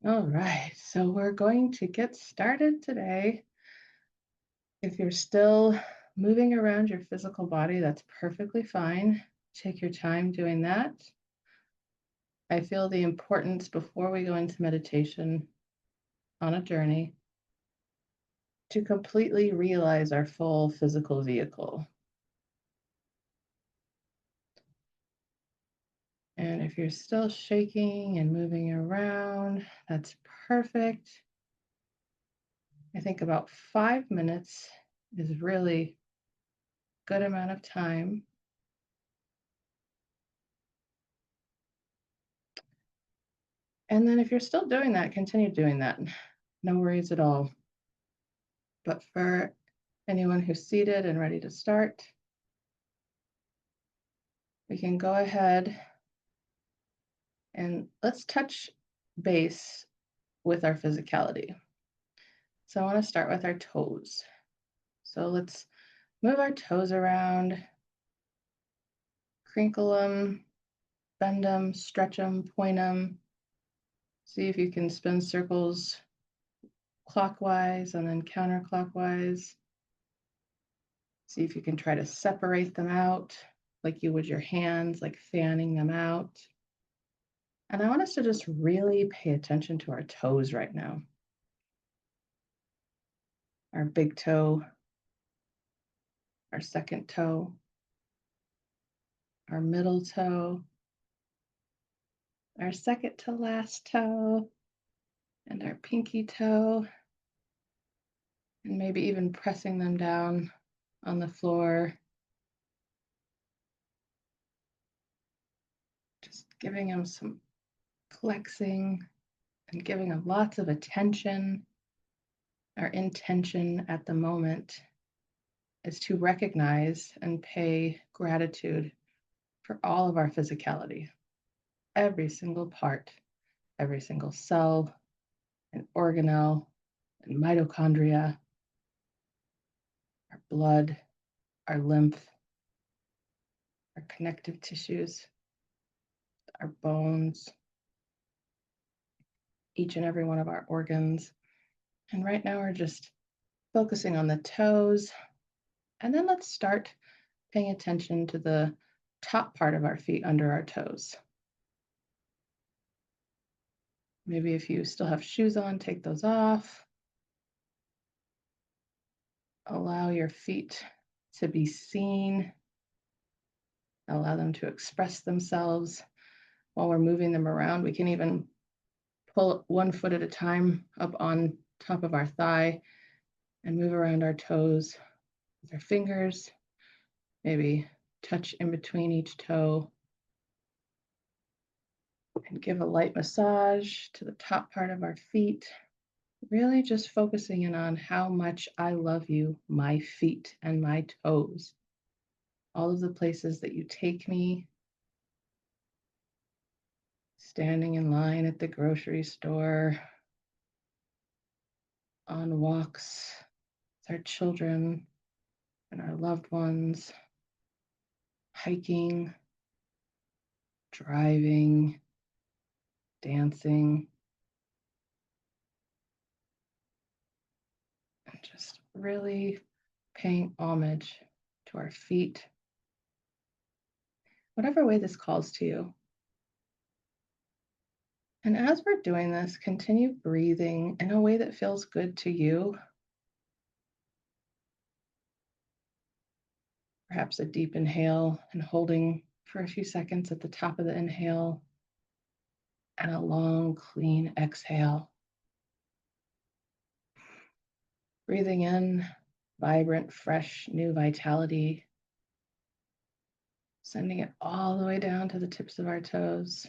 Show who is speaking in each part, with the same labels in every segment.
Speaker 1: All right, so we're going to get started today. If you're still moving around your physical body, that's perfectly fine. Take your time doing that. I feel the importance before we go into meditation on a journey to completely realize our full physical vehicle. And if you're still shaking and moving around, that's perfect. I think about 5 minutes is really good amount of time. And then if you're still doing that, continue doing that. No worries at all. But for anyone who's seated and ready to start, we can go ahead and let's touch base with our physicality. So I want to start with our toes. So let's move our toes around, crinkle them, bend them, stretch them, point them. See if you can spin circles clockwise and then counterclockwise. See if you can try to separate them out like you would your hands, like fanning them out. And I want us to just really pay attention to our toes right now. Our big toe, our second toe, our middle toe, our second to last toe, and our pinky toe, and maybe even pressing them down on the floor. Just giving them some flexing and giving them lots of attention. Our intention at the moment is to recognize and pay gratitude for all of our physicality, every single part, every single cell and organelle and mitochondria, our blood, our lymph, our connective tissues, our bones, each and every one of our organs. And right now we're just focusing on the toes. And then let's start paying attention to the top part of our feet under our toes. Maybe if you still have shoes on, take those off. Allow your feet to be seen. Allow them to express themselves while we're moving them around. We can even pull one foot at a time up on top of our thigh and move around our toes with our fingers. Maybe touch in between each toe and give a light massage to the top part of our feet. Really just focusing in on how much I love you, my feet and my toes. All of the places that you take me, standing in line at the grocery store, on walks with our children and our loved ones, hiking, driving, dancing, and just really paying homage to our feet, whatever way this calls to you. And as we're doing this, continue breathing in a way that feels good to you. Perhaps a deep inhale and holding for a few seconds at the top of the inhale, and a long, clean exhale. Breathing in vibrant, fresh, new vitality, sending it all the way down to the tips of our toes,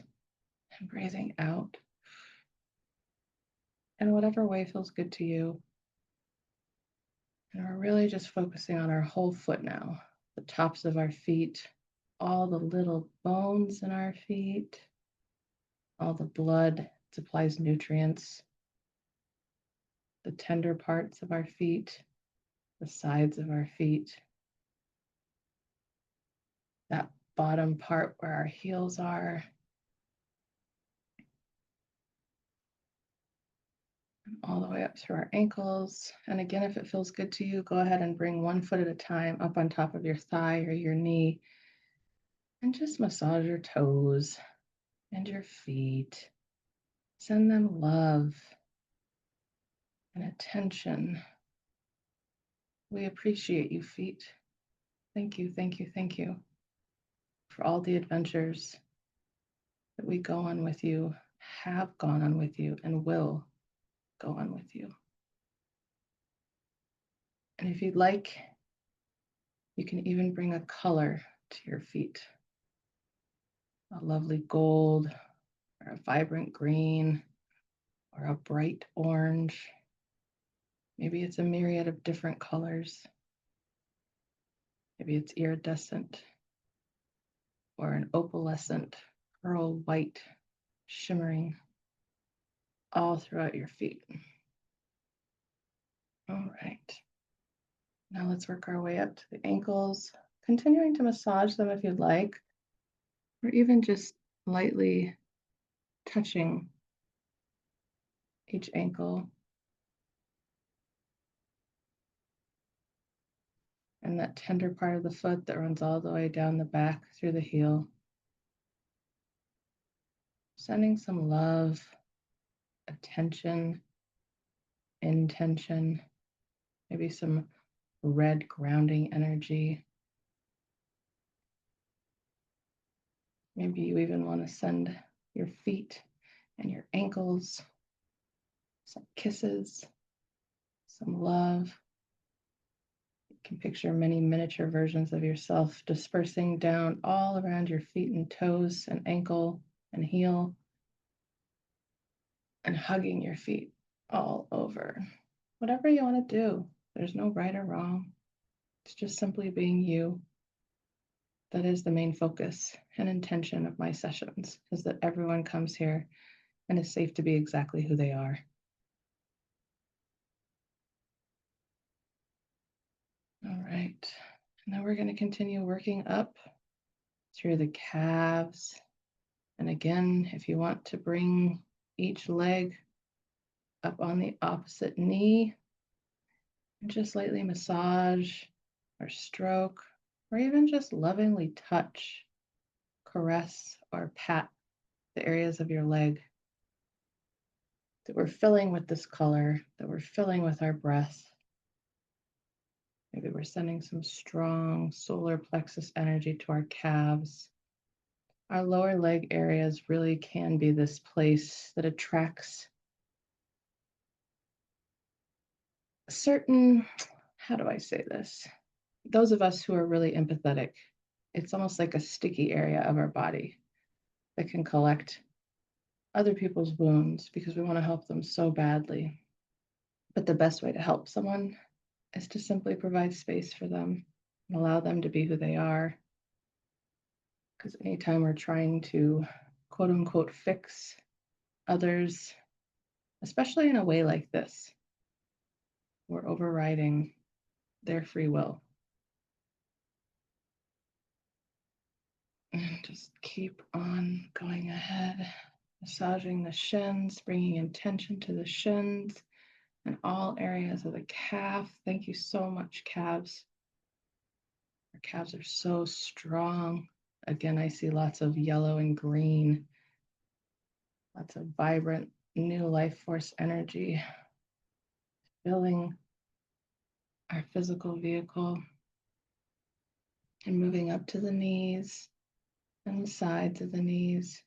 Speaker 1: and breathing out in whatever way feels good to you. And we're really just focusing on our whole foot now, the tops of our feet, all the little bones in our feet, all the blood supplies nutrients, the tender parts of our feet, the sides of our feet, that bottom part where our heels are. all the way up through our ankles. And again, if it feels good to you, go ahead and bring one foot at a time up on top of your thigh or your knee and just massage your toes and your feet. Send them love and attention. We appreciate you, feet. Thank you, thank you, thank you for all the adventures that we go on with you, have gone on with you, and will go on with you. And if you'd like, you can even bring a color to your feet. A lovely gold, or a vibrant green, or a bright orange. Maybe it's a myriad of different colors. Maybe it's iridescent, or an opalescent, pearl white, shimmering all throughout your feet. All right. Now let's work our way up to the ankles, continuing to massage them if you'd like, or even just lightly touching each ankle and that tender part of the foot that runs all the way down the back through the heel. Sending some love, attention, intention, maybe some red grounding energy. Maybe you even want to send your feet and your ankles some kisses, some love. You can picture many miniature versions of yourself dispersing down all around your feet and toes and ankle and heel and hugging your feet all over. Whatever you want to do, there's no right or wrong. It's just simply being you. That is the main focus and intention of my sessions, is that everyone comes here and is safe to be exactly who they are. All right, now we're going to continue working up through the calves. And again, if you want to bring each leg up on the opposite knee and just lightly massage or stroke, or even just lovingly touch, caress, or pat the areas of your leg that we're filling with this color, that we're filling with our breath. Maybe we're sending some strong solar plexus energy to our calves. Our lower leg areas really can be this place that attracts a certain, how do I say this? Those of us who are really empathetic, it's almost like a sticky area of our body that can collect other people's wounds because we want to help them so badly. But the best way to help someone is to simply provide space for them and allow them to be who they are. Because anytime we're trying to quote unquote fix others, especially in a way like this, we're overriding their free will. And just keep on going ahead, massaging the shins, bringing intention to the shins and all areas of the calf. Thank you so much, calves. Our calves are so strong. Again, I see lots of yellow and green, lots of vibrant new life force energy filling our physical vehicle and moving up to the knees and the sides of the knees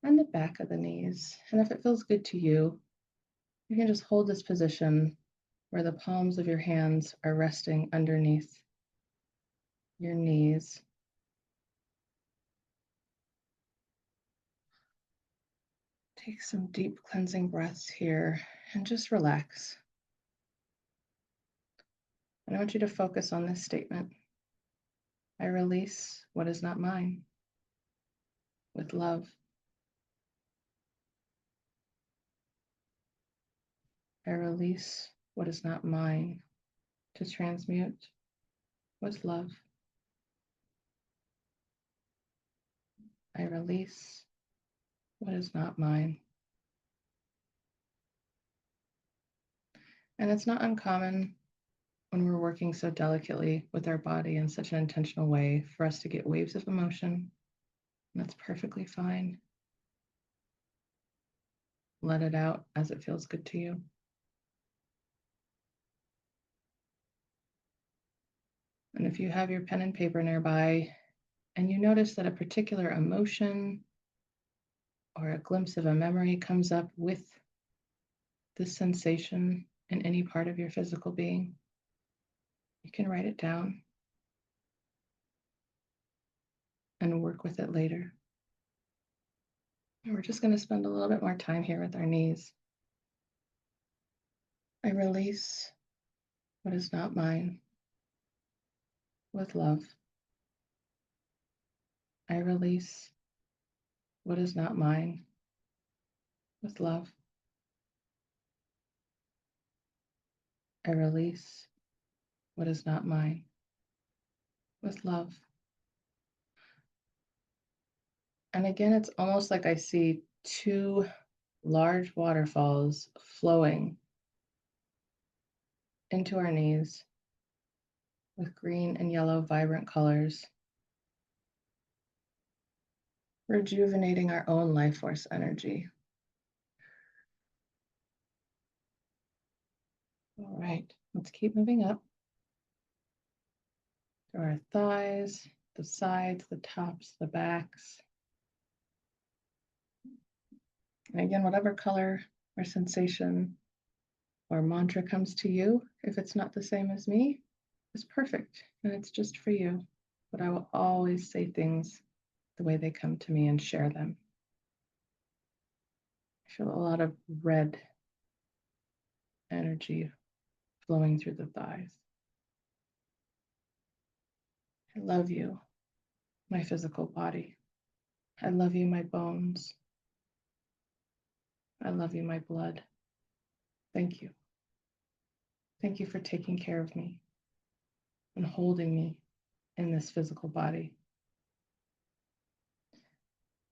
Speaker 1: and the back of the knees. And if it feels good to you, you can just hold this position where the palms of your hands are resting underneath your knees. Take some deep cleansing breaths here and just relax. And I want you to focus on this statement. I release what is not mine with love. I release what is not mine to transmute with love. I release what is not mine And it's not uncommon when we're working so delicately with our body in such an intentional way for us to get waves of emotion. And that's perfectly fine. Let it out as it feels good to you. And if you have your pen and paper nearby and you notice that a particular emotion or a glimpse of a memory comes up with this sensation in any part of your physical being, you can write it down and work with it later. And we're just going to spend a little bit more time here with our knees. I release what is not mine with love. I release what is not mine with love. I release what is not mine with love. And again, it's almost like I see two large waterfalls flowing into our knees with green and yellow vibrant colors, rejuvenating our own life force energy. All right, let's keep moving up to our thighs, the sides, the tops, the backs. And again, whatever color or sensation or mantra comes to you, if it's not the same as me, is perfect and it's just for you. But I will always say things the way they come to me and share them. I feel a lot of red energy flowing through the thighs. I love you, my physical body. I love you, my bones. I love you, my blood. Thank you. Thank you for taking care of me and holding me in this physical body.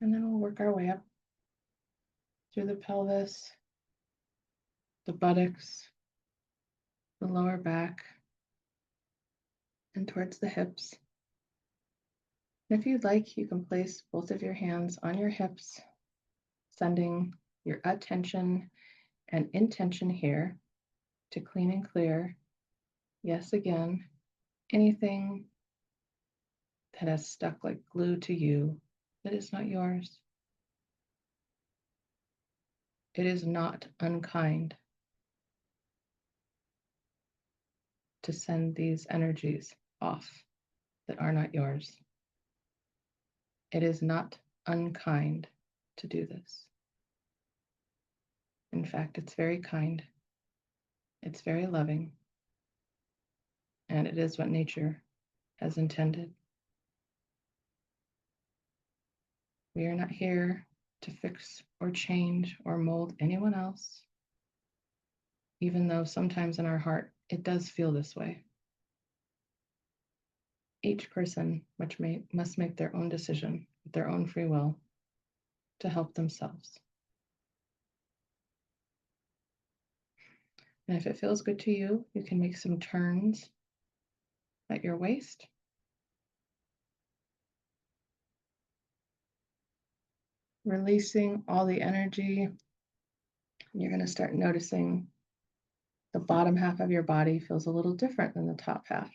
Speaker 1: And then we'll work our way up through the pelvis, the buttocks, the lower back, and towards the hips. And if you'd like, you can place both of your hands on your hips, sending your attention and intention here to clean and clear. Yes, again, anything that has stuck like glue to you that is not yours. It is not unkind to send these energies off that are not yours. It is not unkind to do this. In fact, it's very kind, it's very loving, and it is what nature has intended. We are not here to fix or change or mold anyone else, even though sometimes in our heart it does feel this way. Each person must make their own decision, their own free will, to help themselves. And if it feels good to you, you can make some turns at your waist. Releasing all the energy. You're going to start noticing the bottom half of your body feels a little different than the top half.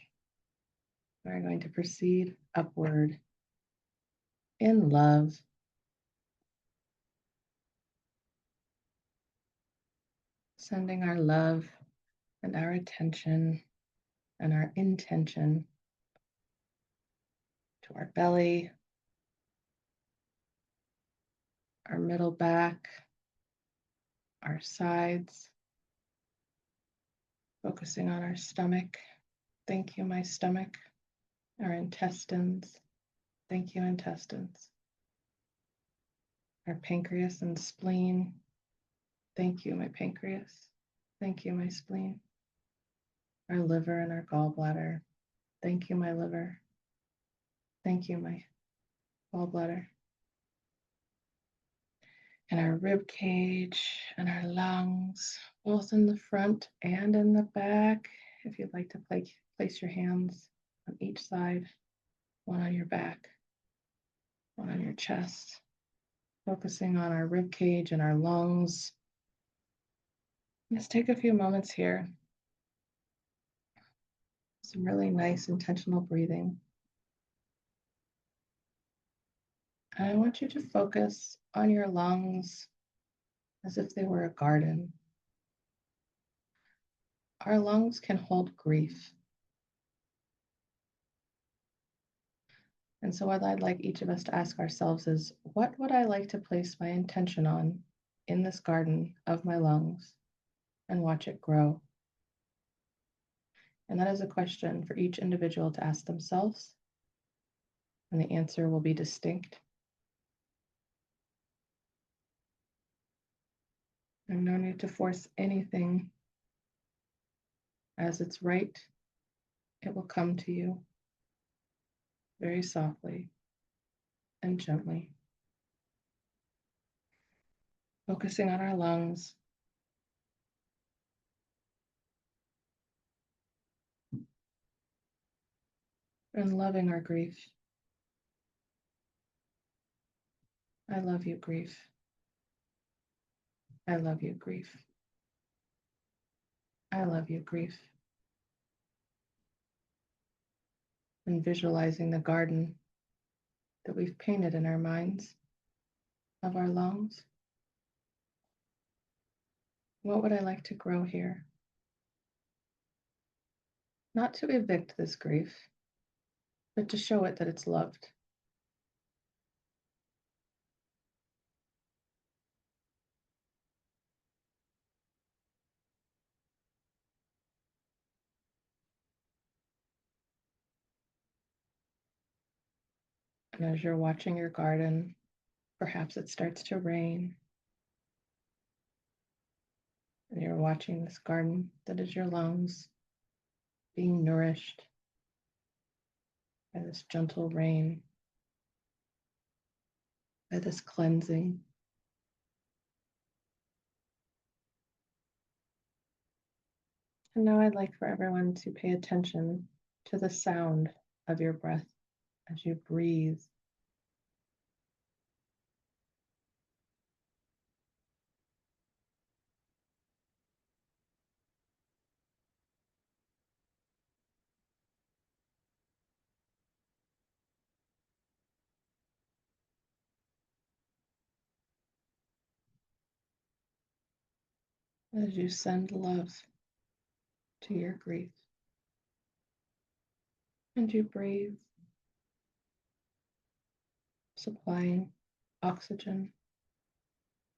Speaker 1: We're going to proceed upward in love. Sending our love and our attention and our intention to our belly, our middle back, our sides, focusing on our stomach. Thank you, my stomach. Our intestines. Thank you, intestines. Our pancreas and spleen. Thank you, my pancreas. Thank you, my spleen. Our liver and our gallbladder. Thank you, my liver. Thank you, my gallbladder. and our rib cage and our lungs, both in the front and in the back. If you'd like to place your hands on each side, one on your back, one on your chest, focusing on our rib cage and our lungs. Let's take a few moments here. Some really nice intentional breathing. And I want you to focus on your lungs as if they were a garden. Our lungs can hold grief. And so what I'd like each of us to ask ourselves is, what would I like to place my intention on in this garden of my lungs and watch it grow? And that is a question for each individual to ask themselves. And the answer will be distinct. And no need to force anything. As it's right, it will come to you very softly and gently. Focusing on our lungs. And loving our grief. I love you, grief. I love you, grief. I love you, grief. And visualizing the garden that we've painted in our minds of our lungs. What would I like to grow here? Not to evict this grief, but to show it that it's loved. And as you're watching your garden, perhaps it starts to rain. And you're watching this garden that is your lungs being nourished by this gentle rain, by this cleansing. And now I'd like for everyone to pay attention to the sound of your breath as you breathe. As you send love to your grief. And you breathe, supplying oxygen,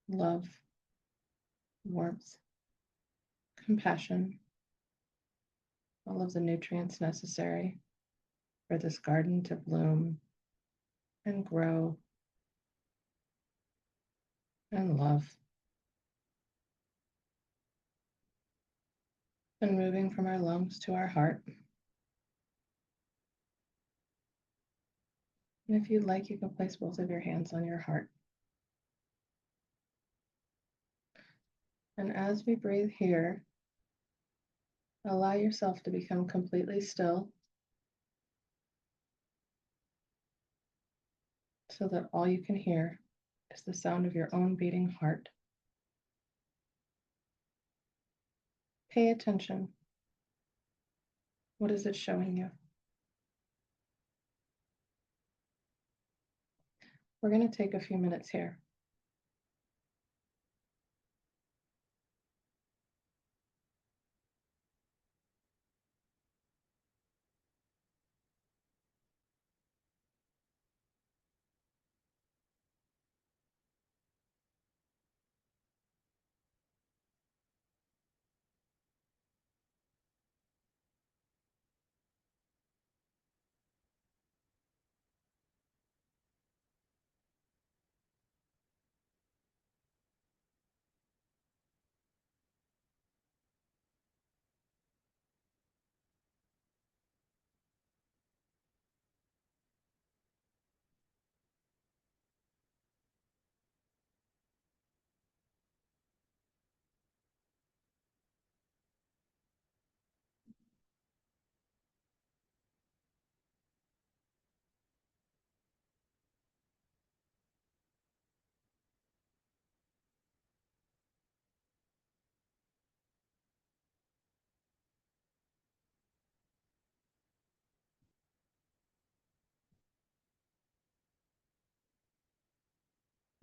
Speaker 1: love, warmth, compassion, all of the nutrients necessary for this garden to bloom and grow and love. And moving from our lungs to our heart. And if you'd like, you can place both of your hands on your heart. And as we breathe here, allow yourself to become completely still so that all you can hear is the sound of your own beating heart. Pay attention. What is it showing you? We're going to take a few minutes here.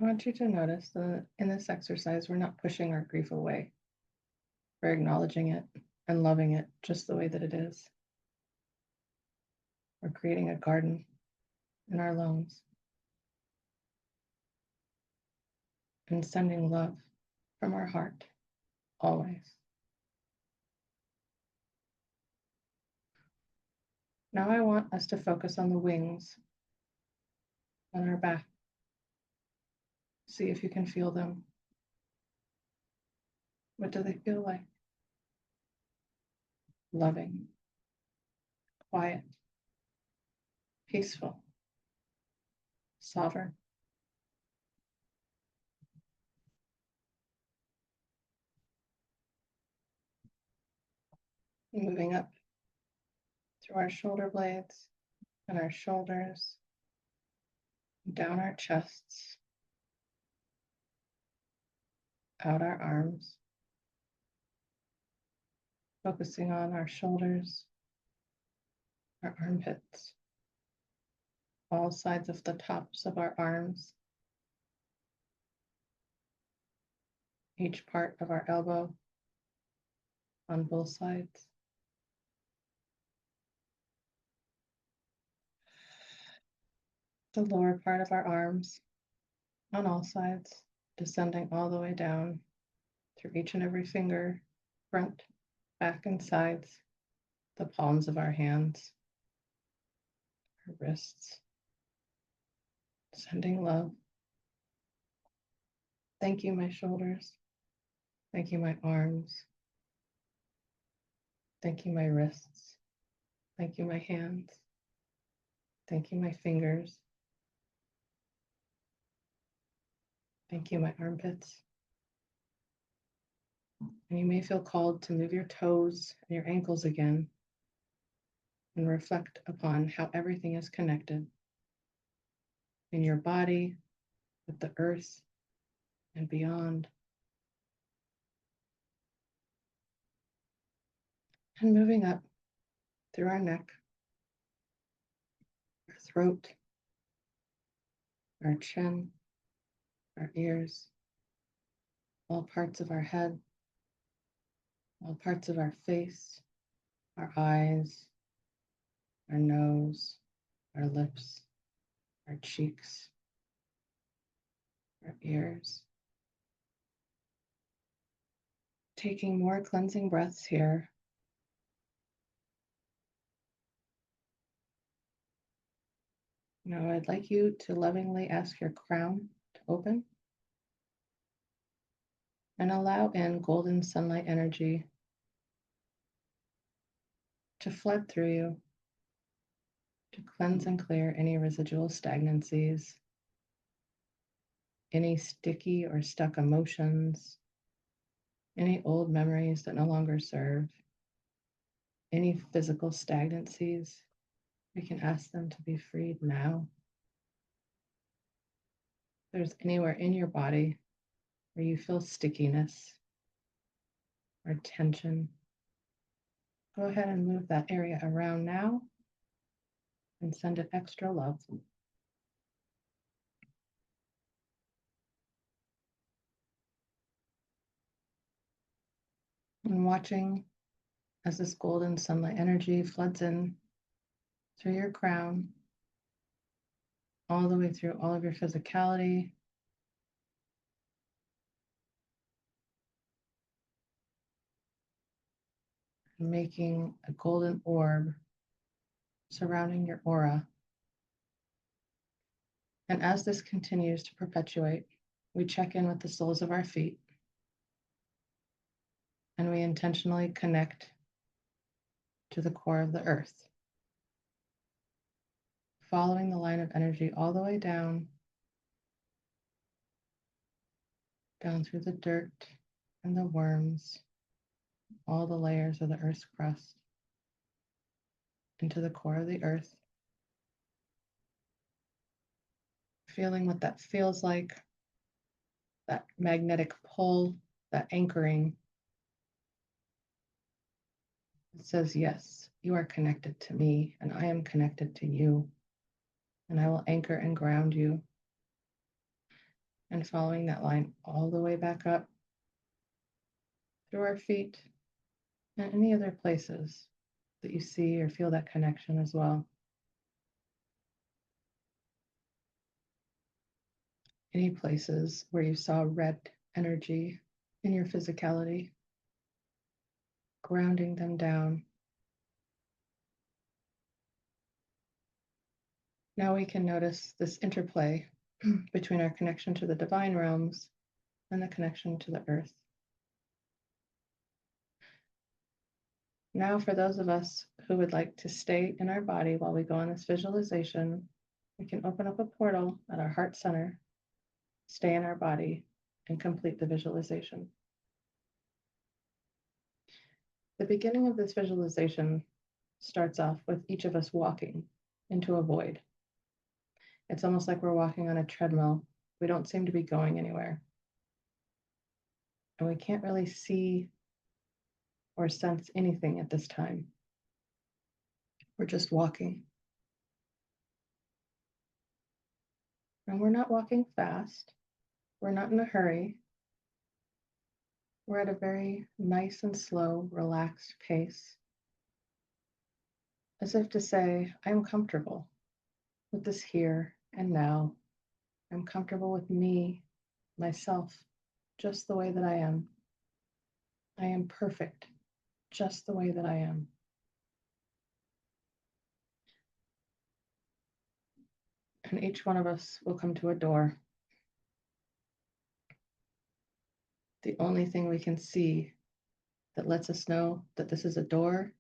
Speaker 1: I want you to notice that in this exercise, we're not pushing our grief away. We're acknowledging it and loving it just the way that it is. We're creating a garden in our lungs and sending love from our heart, always. Now I want us to focus on the wings on our back. See if you can feel them. What do they feel like? Loving, quiet, peaceful, sovereign. Moving up through our shoulder blades and our shoulders, down our chests, out our arms, focusing on our shoulders, our armpits, all sides of the tops of our arms, each part of our elbow on both sides. The lower part of our arms on all sides, descending all the way down through each and every finger, front, back, and sides, the palms of our hands, our wrists, sending love. Thank you, my shoulders. Thank you, my arms. Thank you, my wrists. Thank you, my hands. Thank you, my fingers. Thank you, my armpits. And you may feel called to move your toes and your ankles again and reflect upon how everything is connected in your body, with the earth, and beyond. And moving up through our neck, our throat, our chin, our ears, all parts of our head, all parts of our face, our eyes, our nose, our lips, our cheeks, our ears. Taking more cleansing breaths here. Now I'd like you to lovingly ask your crown to open and allow in golden sunlight energy to flood through you, to cleanse and clear any residual stagnancies, any sticky or stuck emotions, any old memories that no longer serve, any physical stagnancies. We can ask them to be freed now. If there's anywhere in your body where you feel stickiness or tension, go ahead and move that area around now and send it extra love. And watching as this golden sunlight energy floods in through your crown, all the way through all of your physicality, and making a golden orb surrounding your aura. And as this continues to perpetuate, we check in with the soles of our feet and we intentionally connect to the core of the earth, following the line of energy all the way down through the dirt and the worms, all the layers of the earth's crust, into the core of the earth, feeling what that feels like, that magnetic pull, that anchoring. It says, yes, you are connected to me, and I am connected to you, and I will anchor and ground you. and following that line all the way back up through our feet and any other places that you see or feel that connection as well. Any places where you saw red energy in your physicality, grounding them down. Now we can notice this interplay between our connection to the divine realms and the connection to the earth. Now, for those of us who would like to stay in our body while we go on this visualization, we can open up a portal at our heart center, stay in our body, and complete the visualization. The beginning of this visualization starts off with each of us walking into a void. It's almost like we're walking on a treadmill. We don't seem to be going anywhere. And we can't really see or sense anything at this time. We're just walking. And we're not walking fast. We're not in a hurry. We're at a very nice and slow, relaxed pace. As if to say, I'm comfortable with this here and now. I'm comfortable with me, myself, just the way that I am. I am perfect, just the way that I am. And each one of us will come to a door. The only thing we can see that lets us know that this is a door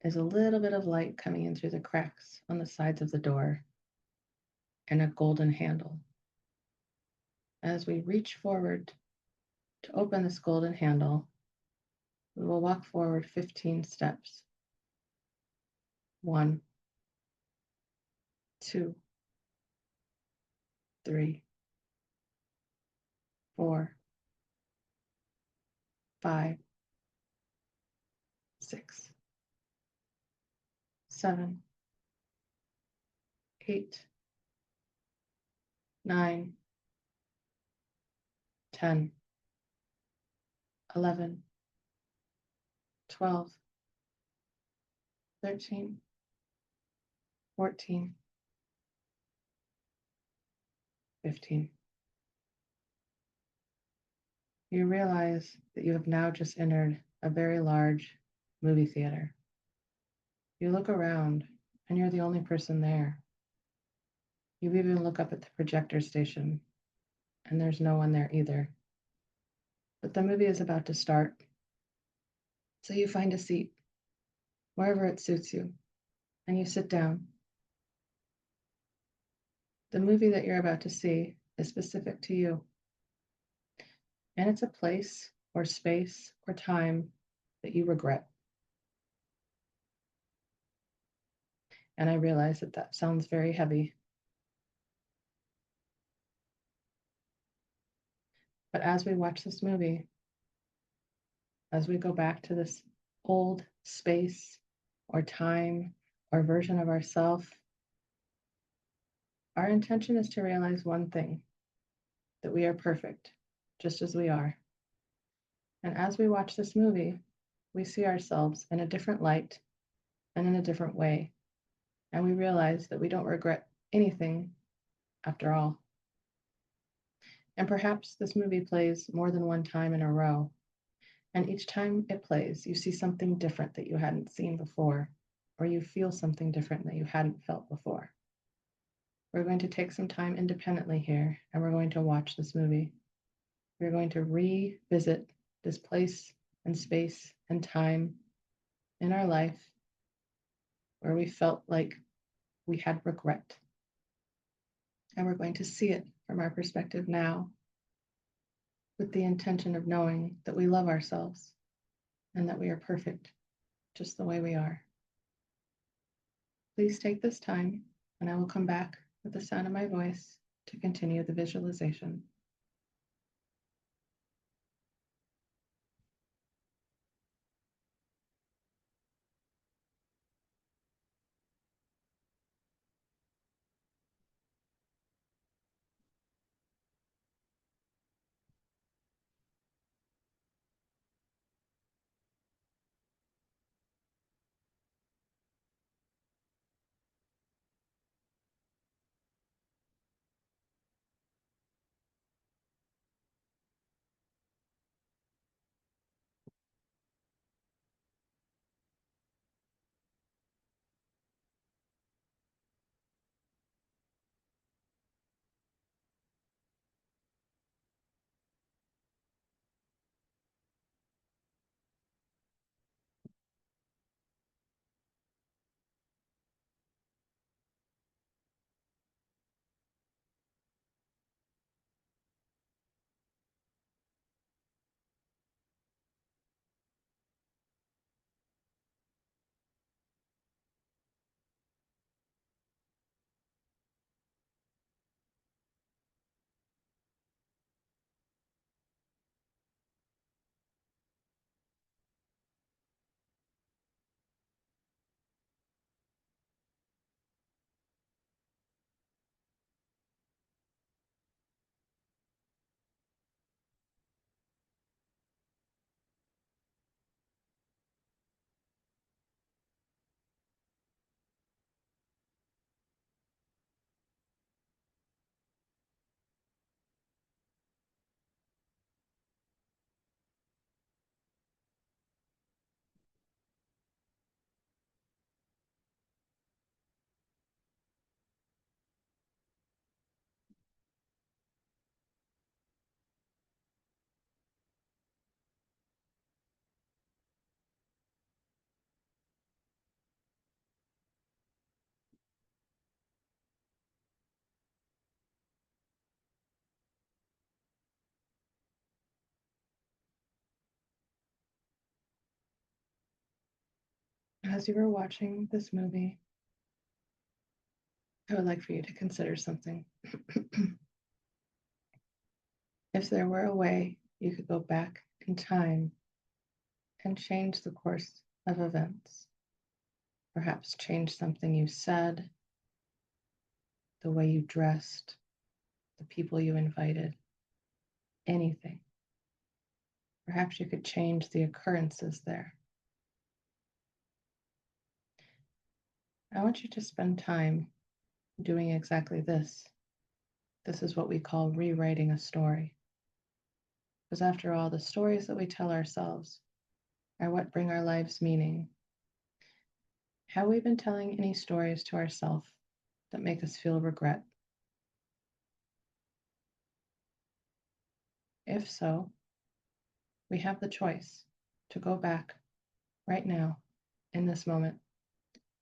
Speaker 1: is a little bit of light coming in through the cracks on the sides of the door and a golden handle. As we reach forward to open this golden handle, we will walk forward 15 steps. 1, 2, 3, 4, 5, 6, 7, 8, 9, 10, 11, 12, 13, 14, 15. You realize that you have now just entered a very large movie theater. You look around and you're the only person there. You even look up at the projector station and there's no one there either. But the movie is about to start. So you find a seat wherever it suits you and you sit down. The movie that you're about to see is specific to you. And it's a place or space or time that you regret. And I realize that that sounds very heavy. But as we watch this movie, as we go back to this old space or time or version of ourself, our intention is to realize one thing, that we are perfect, just as we are. And as we watch this movie, we see ourselves in a different light and in a different way. And we realize that we don't regret anything after all. And perhaps this movie plays more than one time in a row. And each time it plays, you see something different that you hadn't seen before, or you feel something different that you hadn't felt before. We're going to take some time independently here, and we're going to watch this movie. We're going to revisit this place and space and time in our life where we felt like we had regret. And we're going to see it from our perspective now, with the intention of knowing that we love ourselves and that we are perfect just the way we are. Please take this time, and I will come back with the sound of my voice to continue the visualization. as you were watching this movie, I would like for you to consider something. If there were a way you could go back in time and change the course of events, perhaps change something you said, the way you dressed, the people you invited, anything. Perhaps you could change the occurrences there. I want you to spend time doing exactly this. This is what we call rewriting a story. Because after all, the stories that we tell ourselves are what bring our lives meaning. Have we been telling any stories to ourselves that make us feel regret? If so, we have the choice to go back right now in this moment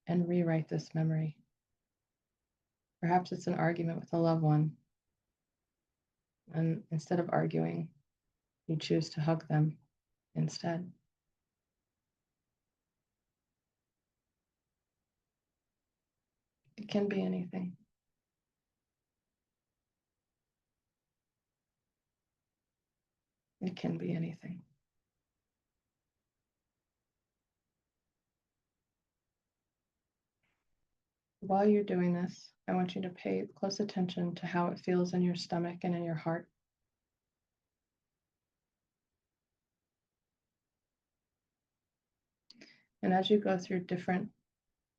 Speaker 1: and rewrite this memory. Perhaps it's an argument with a loved one, and instead of arguing, you choose to hug them instead. It can be anything. It can be anything. While you're doing this, I want you to pay close attention to how it feels in your stomach and in your heart. And as you go through different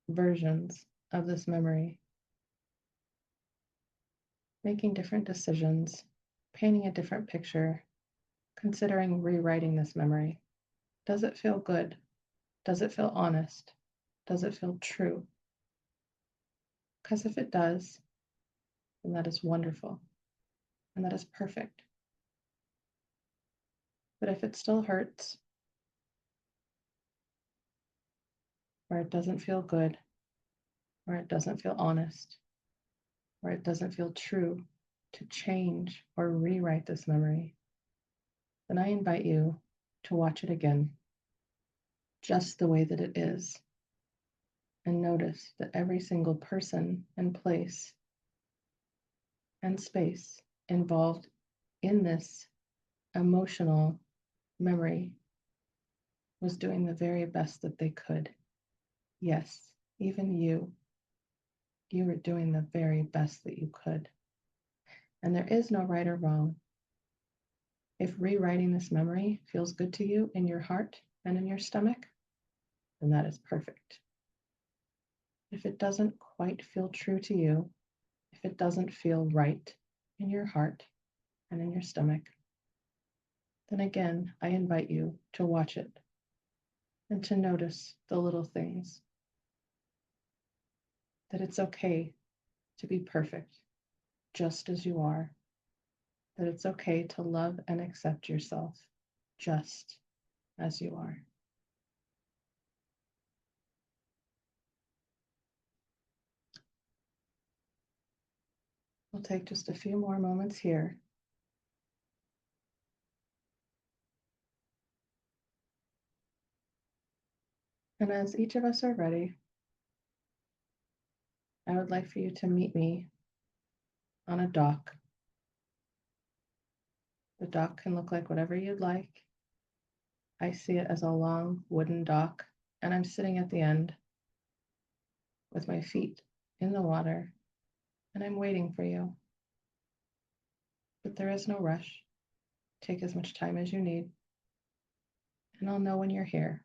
Speaker 1: versions of this memory, making different decisions, painting a different picture, considering rewriting this memory. Does it feel good? Does it feel honest? Does it feel true? Because if it does, then that is wonderful and that is perfect. But if it still hurts, or it doesn't feel good, or it doesn't feel honest, or it doesn't feel true to change or rewrite this memory, then I invite you to watch it again, just the way that it is, and notice that every single person and place and space involved in this emotional memory was doing the very best that they could. Yes, even you were doing the very best that you could. And there is no right or wrong. If rewriting this memory feels good to you in your heart and in your stomach, then that is perfect. If it doesn't quite feel true to you, if it doesn't feel right in your heart and in your stomach, then again, I invite you to watch it and to notice the little things. That it's okay to be perfect just as you are. That it's okay to love and accept yourself just as you are. We'll take just a few more moments here. And as each of us are ready, I would like for you to meet me on a dock. The dock can look like whatever you'd like. I see it as a long wooden dock, and I'm sitting at the end with my feet in the water, and I'm waiting for you. But there is no rush. Take as much time as you need, and I'll know when you're here.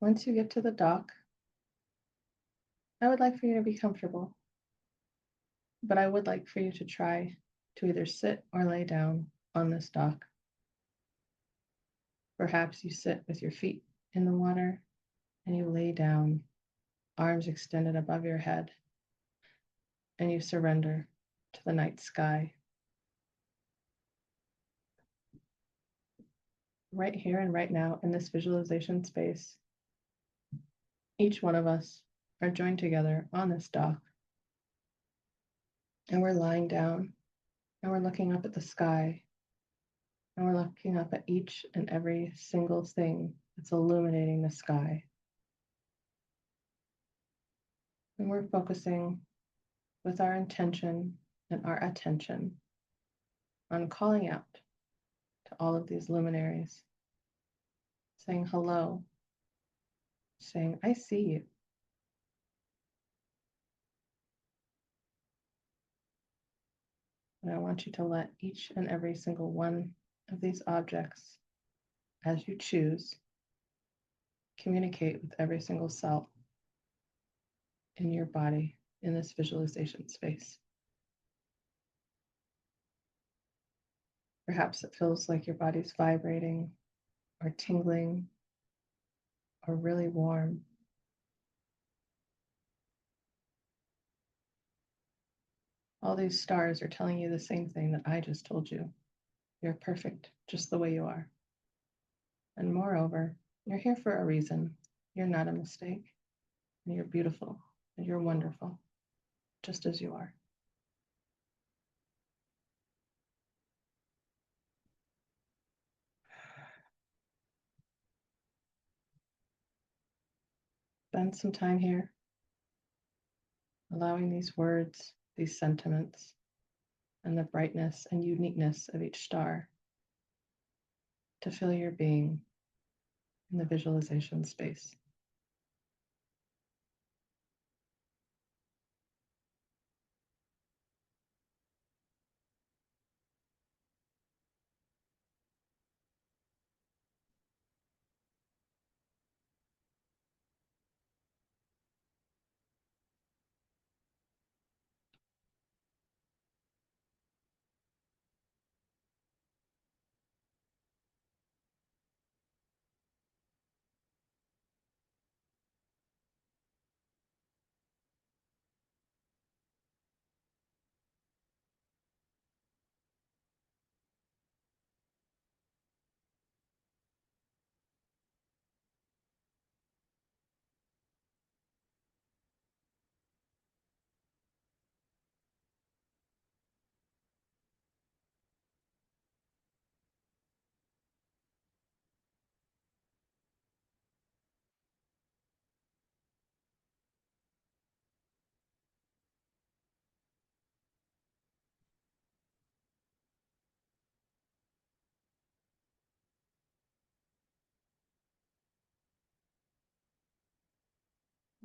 Speaker 1: Once you get to the dock, I would like for you to be comfortable, but I would like for you to try to either sit or lay down on this dock. Perhaps you sit with your feet in the water and you lay down, arms extended above your head, and you surrender to the night sky. Right here and right now in this visualization space, Each one of us are joined together on this dock, and we're lying down, and we're looking up at the sky, and we're looking up at each and every single thing that's illuminating the sky. And we're focusing with our intention and our attention on calling out to all of these luminaries, saying hello, saying, I see you. And I want you to let each and every single one of these objects, as you choose, communicate with every single cell in your body in this visualization space. Perhaps it feels like your body's vibrating or tingling or really warm. All these stars are telling you the same thing that I just told you. You're perfect just the way you are. And moreover, you're here for a reason. You're not a mistake. And you're beautiful. And you're wonderful, just as you are. Spend some time here, allowing these words, these sentiments, and the brightness and uniqueness of each star to fill your being in the visualization space.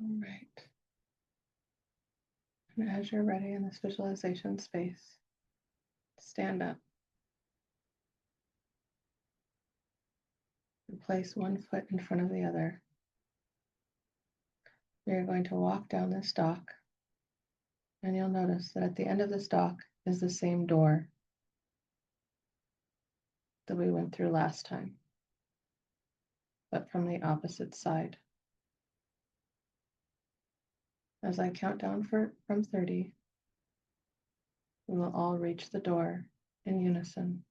Speaker 1: All right. And as you're ready in this visualization space, stand up and place one foot in front of the other. You're going to walk down this dock, and you'll notice that at the end of this dock is the same door that we went through last time, but from the opposite side. As I count down from 30, we will all reach the door in unison,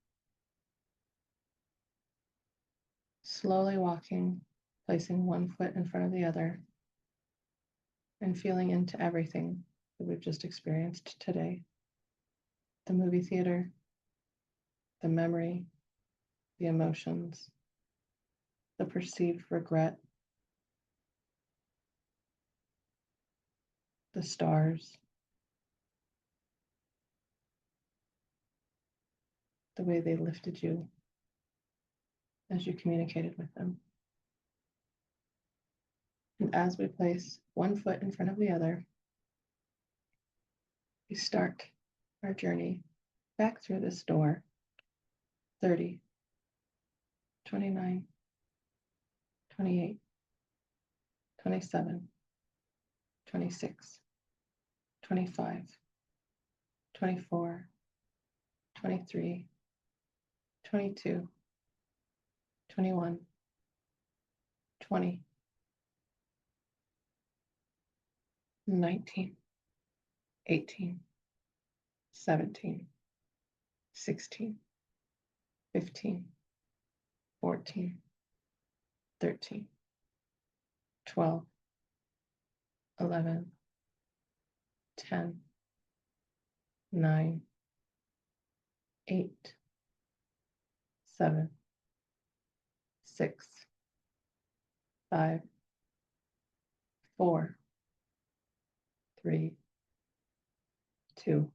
Speaker 1: slowly walking, placing one foot in front of the other, and feeling into everything that we've just experienced today. The movie theater, the memory, the emotions, the perceived regret, the stars, the way they lifted you as you communicated with them. And as we place one foot in front of the other, we start our journey back through this door. 30, 29, 28, 27, 26, 25, 24, 23, 22, 21, 20, 19, 18, 17, 16, 15, 14, 13, 12, 11, 10, 9, 8, 7, 6, 5, 4, 3, 2,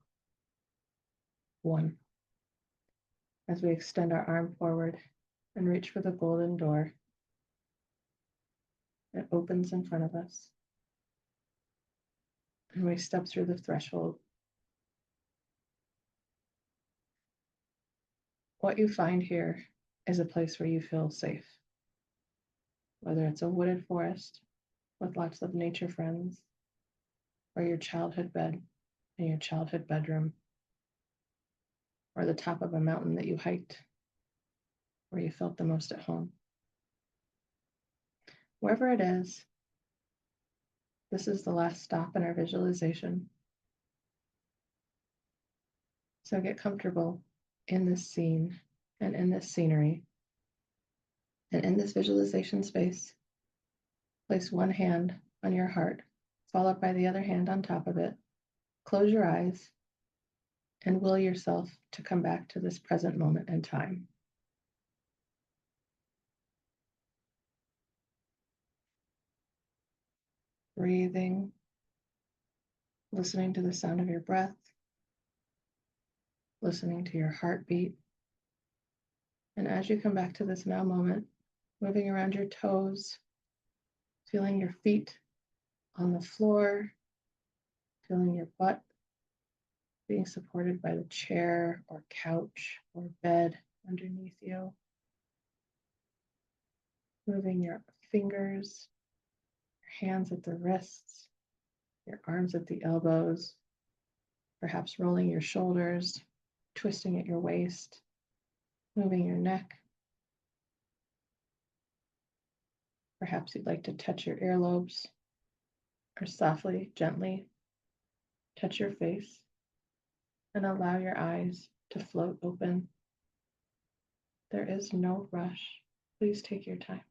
Speaker 1: 1. As we extend our arm forward and reach for the golden door, it opens in front of us. And we step through the threshold. What you find here is a place where you feel safe. Whether it's a wooded forest with lots of nature friends, or your childhood bed in your childhood bedroom, or the top of a mountain that you hiked where you felt the most at home. Wherever it is, this is the last stop in our visualization. So get comfortable in this scene and in this scenery and in this visualization space. Place one hand on your heart, followed by the other hand on top of it. Close your eyes and will yourself to come back to this present moment in time. Breathing, listening to the sound of your breath, listening to your heartbeat. And as you come back to this now moment, moving around your toes, feeling your feet on the floor, feeling your butt being supported by the chair or couch or bed underneath you. Moving your fingers, your hands at the wrists, your arms at the elbows, perhaps rolling your shoulders, twisting at your waist, moving your neck. Perhaps you'd like to touch your earlobes or softly, gently touch your face and allow your eyes to float open. There is no rush. Please take your time.